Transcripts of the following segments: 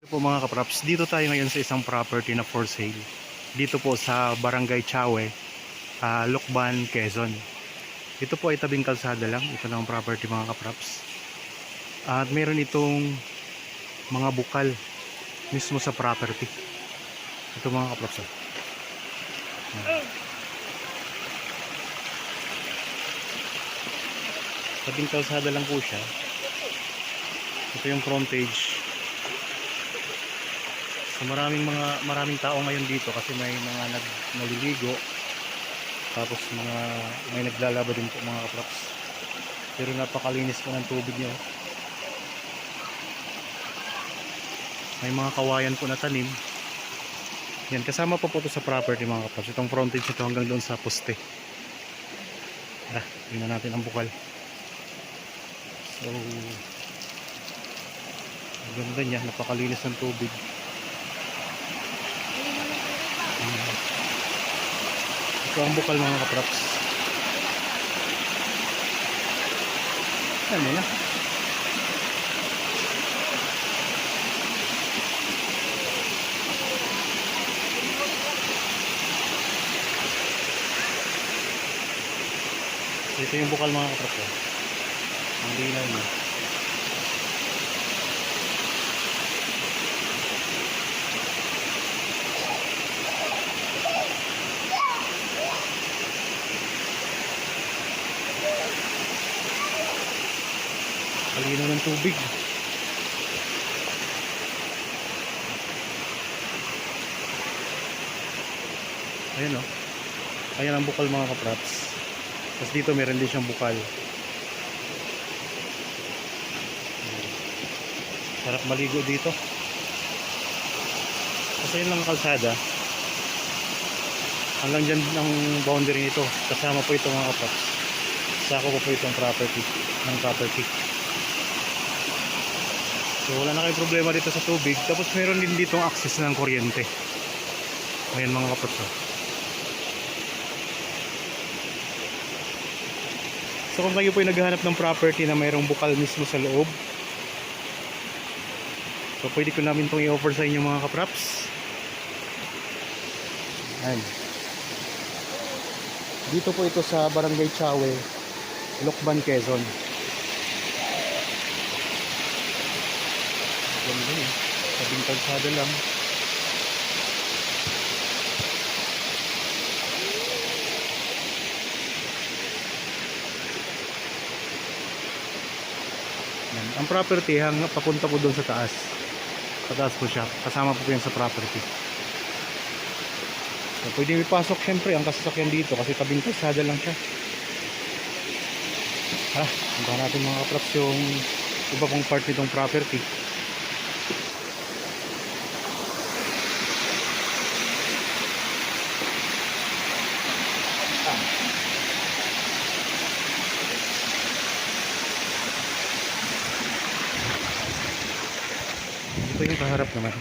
Po mga kapraps, dito tayo ngayon sa isang property na for sale. Dito po sa Barangay Chawe, Lucban, Quezon. Ito po ay tabing kalsada lang. Ito na ang property mga kapraps. At meron itong mga bukal mismo sa property. Ito mga kapraps. Tabing kalsada lang po siya. Ito yung frontage. So maraming tao ngayon dito kasi may mga naliligo, tapos may naglalaba din po mga kaprops. Pero napakalinis po ng tubig niya. May mga kawayan po na tanim. Yan, kasama po ito sa property mga kaprops. Itong frontage ito hanggang doon sa poste. Tingnan natin ang bukal. So ang ganda niya, napakalinis ng tubig. Ito ang bukal mga kaprops. Ano na? So, ito yung bukal mga kaprops. Ang linaw niya. Kalinaw ng tubig. Ayan o. Ayan ang bukal mga kaprops. Tapos dito meron din siyang bukal. Sarap maligo dito. Kasi yun lang ang kalsada. Hanggang dyan ang boundary nito. Kasama po ito mga kaprops. Sako po itong property. Ng property. So wala na kayong problema dito sa tubig. Tapos meron din ditong access ng kuryente. Ayan mga kaprops. So kung kayo po ay naghahanap ng property na mayroong bukal mismo sa loob, so pwede ko namin itong i-offer sa inyo mga kaprops. Ayan. Dito po ito sa Barangay Chawe, Lucban, Quezon. Ganda eh. Tabing kalsada lang. Ang property hanggang papunta po doon sa taas. Pataas po siya. Kasama po yan sa property. So, pwede ipasok syempre ang kasasakyan dito kasi tabing kalsada lang siya. Puntahan natin mga kaprops yung iba pong part nitong property. Ito yung kaharap naman.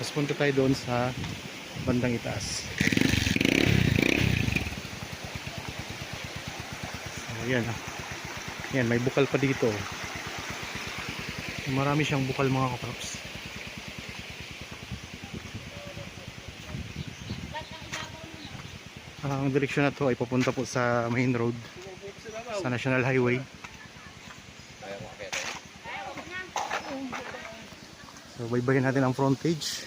Tapos punta tayo doon sa bandang itaas. So yan. Yan, may bukal pa dito. Marami siyang bukal mga kaprops. Ang direksyon na to ay papunta po sa main road, sa National Highway. So baybayin natin ang frontage.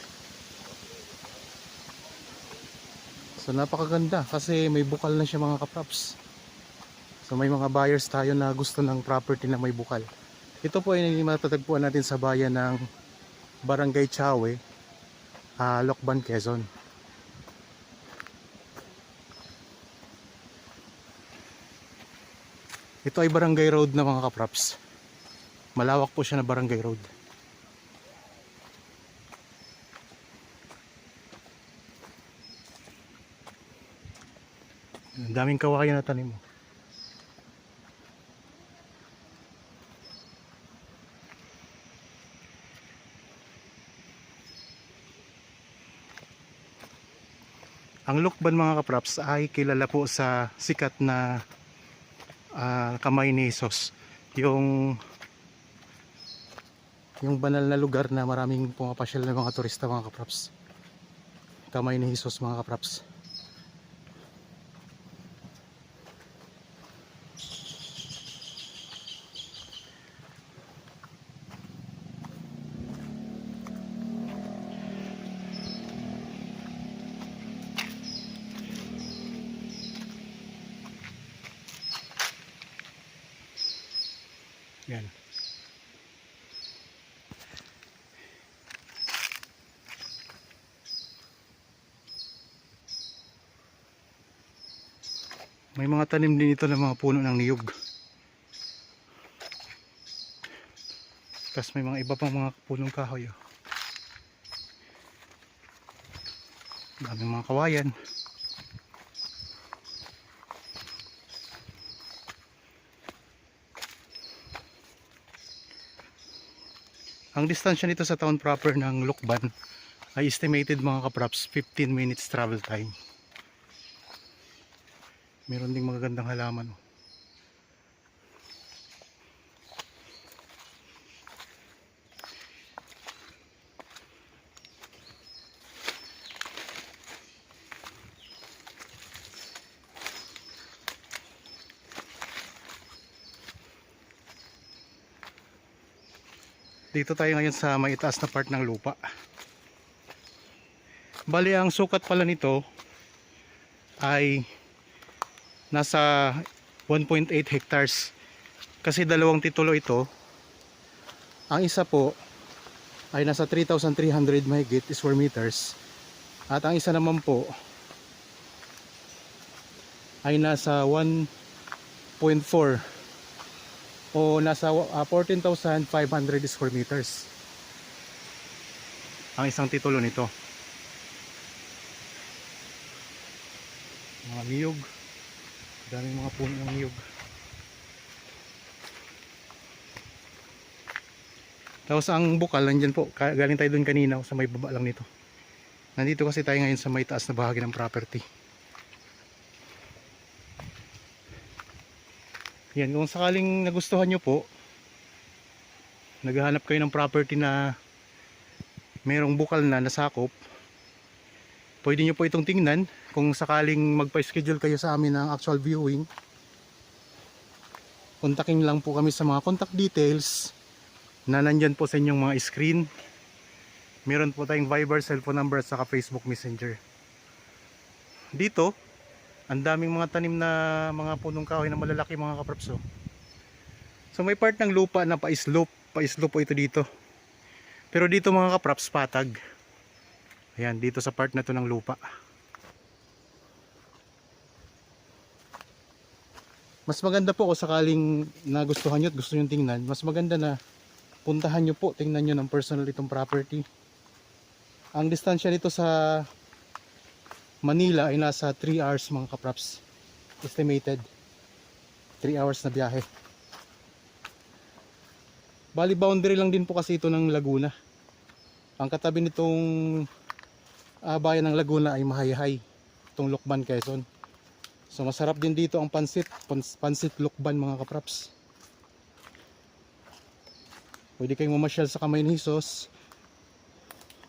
So napakaganda kasi may bukal na siya mga kaprops. So may mga buyers tayo na gusto ng property na may bukal. Ito po ay matatagpuan natin sa bayan ng Barangay Chawe, Lucban, Quezon. Ito ay barangay road na mga kaprops. Malawak po siya na barangay road. Ang daming kawayan na tanim mo. Ang Lucban mga kaprops ay kilala po sa sikat na kamay ni Jesus. Yung yung banal na lugar na maraming pumapasyal na mga turista mga kapraps. Kamay ni Jesus mga kapraps. Yan. May mga tanim din ito ng mga puno ng niyog. Tapos may mga iba pang mga punong kahoy. Daming mga kawayan. Ang distansya nito sa town proper ng Lukban ay estimated mga kapraps 15 minutes travel time. Meron ding magagandang halaman. Dito tayo ngayon sa may itaas na part ng lupa. Bali ang sukat pala nito ay nasa 1.8 hectares. Kasi dalawang titulo ito. Ang isa po ay nasa 3,300 mahigit square meters. At ang isa naman po ay nasa 1.4 o nasa 14,500 square meters. Ang isang titulo nito. Mga niyog. Daming mga puno ng niyog. Tapos ang bukal nandyan po. Galing tayo dun kanina sa may baba lang nito. Nandito kasi tayo ngayon sa may taas na bahagi ng property. Yan, kung sakaling nagustuhan nyo po, naghahanap kayo ng property na mayroong bukal na nasakop, pwede nyo po itong tingnan. Kung sakaling magpa-schedule kayo sa amin ng actual viewing, kontakin lang po kami sa mga contact details na nandyan po sa inyong mga screen. Meron po tayong Viber, cellphone number at saka Facebook Messenger. Dito ang daming mga tanim na mga punong kahoy na malalaki mga kapraps. So may part ng lupa na pa-slope po ito dito. Pero dito mga kapraps patag. Ayan, dito sa part na to ng lupa. Mas maganda po kung sakaling nagustuhan nyo at gusto nyo tingnan, mas maganda na puntahan nyo po, tingnan nyo ng personal itong property. Ang distansya nito sa Manila ay nasa 3 hours mga kapraps. Estimated 3 hours na biyahe. Bali boundary lang din po kasi ito ng Laguna. Ang katabi nitong bayan ng Laguna ay Mahayhay, itong Lukban, Quezon. So masarap din dito ang pansit Lukban mga kapraps. Pwede kayong mamasyal sa Kamay ni Jesus.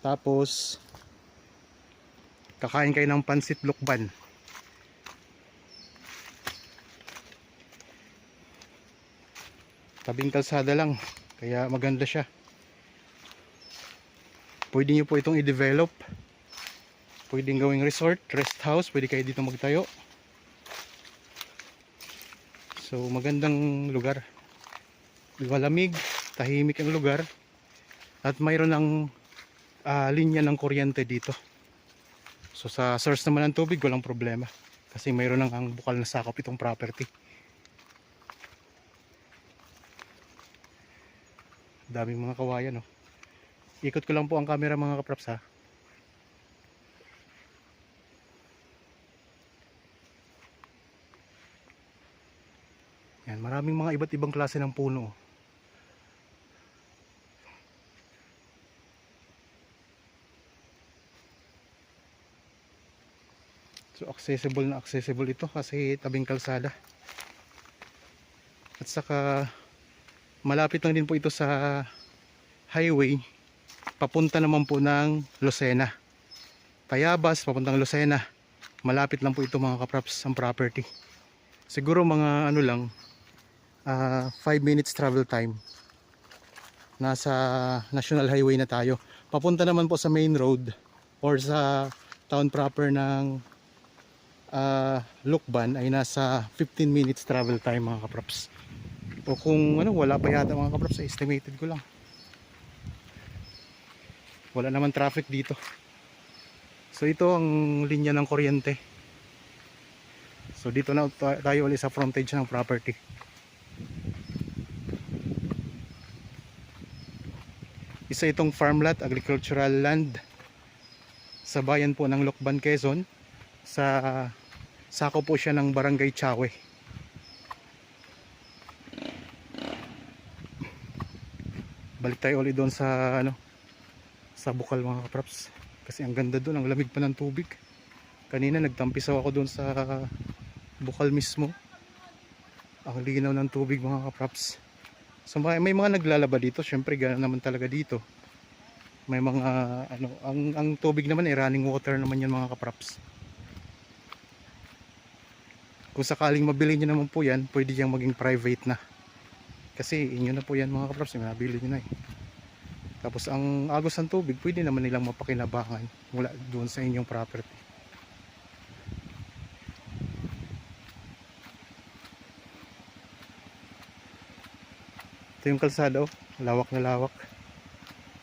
Tapos kakain kayo ng pansit Lukban. Tabing kalsada lang, kaya maganda siya. Pwede nyo po itong i-develop. Pwedeng gawing resort, rest house, pwede kayo dito magtayo. So magandang lugar. Malamig, tahimik ang lugar. At mayroon ng linya ng kuryente dito. So sa source naman ng tubig walang problema. Kasi mayroon ng bukal na sakop itong property. Daming mga kawayan, no? Ikot ko lang po ang camera mga kapraps, ha. Yan, maraming mga iba't ibang klase ng puno. So accessible na accessible ito kasi tabing kalsada. At saka malapit lang din po ito sa highway papunta naman po ng Lucena. Tayabas papuntang Lucena. Malapit lang po ito mga kapraps ang property. Siguro mga ano lang 5 minutes travel time. Nasa National Highway na tayo. Papunta naman po sa main road or sa town proper ng Lukban ay nasa 15 minutes travel time mga kapraps. O kung ano, wala pa yata mga kapraps, estimated ko lang. Wala naman traffic dito. So ito ang linya ng kuryente. So dito na tayo ulit sa frontage ng property. Isa itong farmland, agricultural land sa bayan po ng Lukban, Quezon. Sako po siya ng Barangay Chawe. Balik tayo ulit doon sa ano, sa bukal mga kapraps. Kasi ang ganda doon, ang lamig pa ng tubig. Kanina nagtampisaw ako doon sa bukal mismo. Ang linaw ng tubig mga kapraps. So may mga naglalaba dito, syempre ganoon naman talaga dito. May mga ano, ang tubig naman ay running water naman yan mga kapraps. Kung sakaling mabili niyo naman po yan, pwede yang maging private na. Kasi inyo na po yan mga kapraps, mabili niyo na eh. Tapos ang agos ng tubig, pwede naman nilang mapakinabangan mula doon sa inyong property. Ito yung kalsada, oh. Lawak na lawak.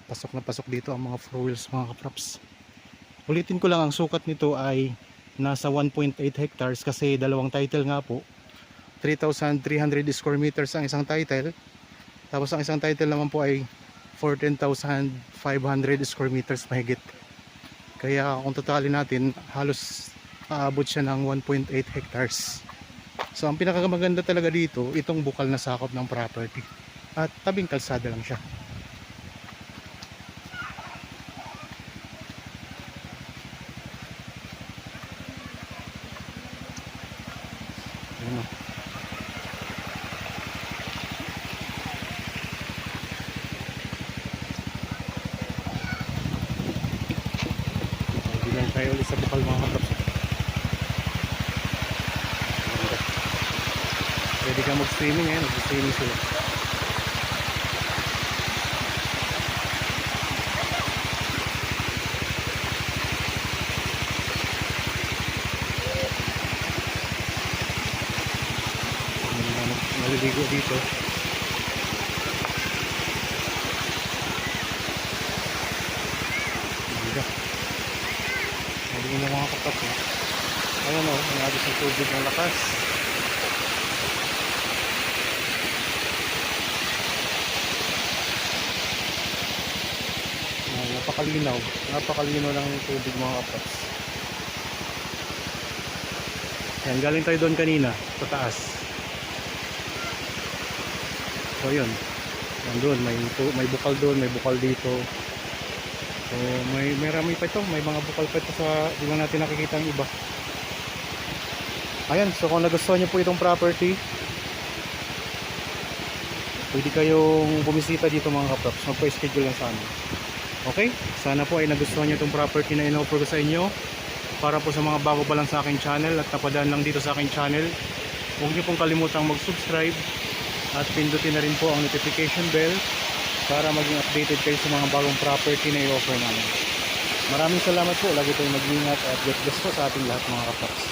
Pasok na pasok dito ang mga four wheels mga kapraps. Ulitin ko lang, ang sukat nito ay nasa 1.8 hectares kasi dalawang title nga po. 3,300 square meters ang isang title. Tapos ang isang title naman po ay 14,500 square meters mahigit. Kaya kung totalin natin, halos aabot siya ng 1.8 hectares. So ang pinakamaganda talaga dito, itong bukal na sakop ng property. At tabing kalsada lang siya. Ayan o. Hindi lang tayo ulit sa bukal mga katraps. Pwede ka mag-swimming eh, mag-swimming sila. Naliligo dito. Naliligo na mga katraps eh. Ayan o, ang agos ng tubig ng lakas. Napakalinaw ng tubig mga kapraps. Yan, galing tayo doon kanina sa taas. So yun, doon may bukal doon, may bukal dito. So may rami pa ito, may mga bukal pa ito sa di lang natin nakikita ang iba. Ayan, so kung nagustuhan niyo po itong property, pwede kayong bumisita dito mga kapraps. Magpa-schedule lang sa amin. Okay, sana po ay nagustuhan nyo itong property na in-offer ko sa inyo. Para po sa mga bago pa lang sa aking channel at napadaan lang dito sa aking channel, huwag nyo pong kalimutang mag-subscribe at pindutin na rin po ang notification bell para maging updated kayo sa mga bagong property na i-offer namin. Maraming salamat po, lagi tayong mag-ingat at God bless po sa ating lahat mga kapraps.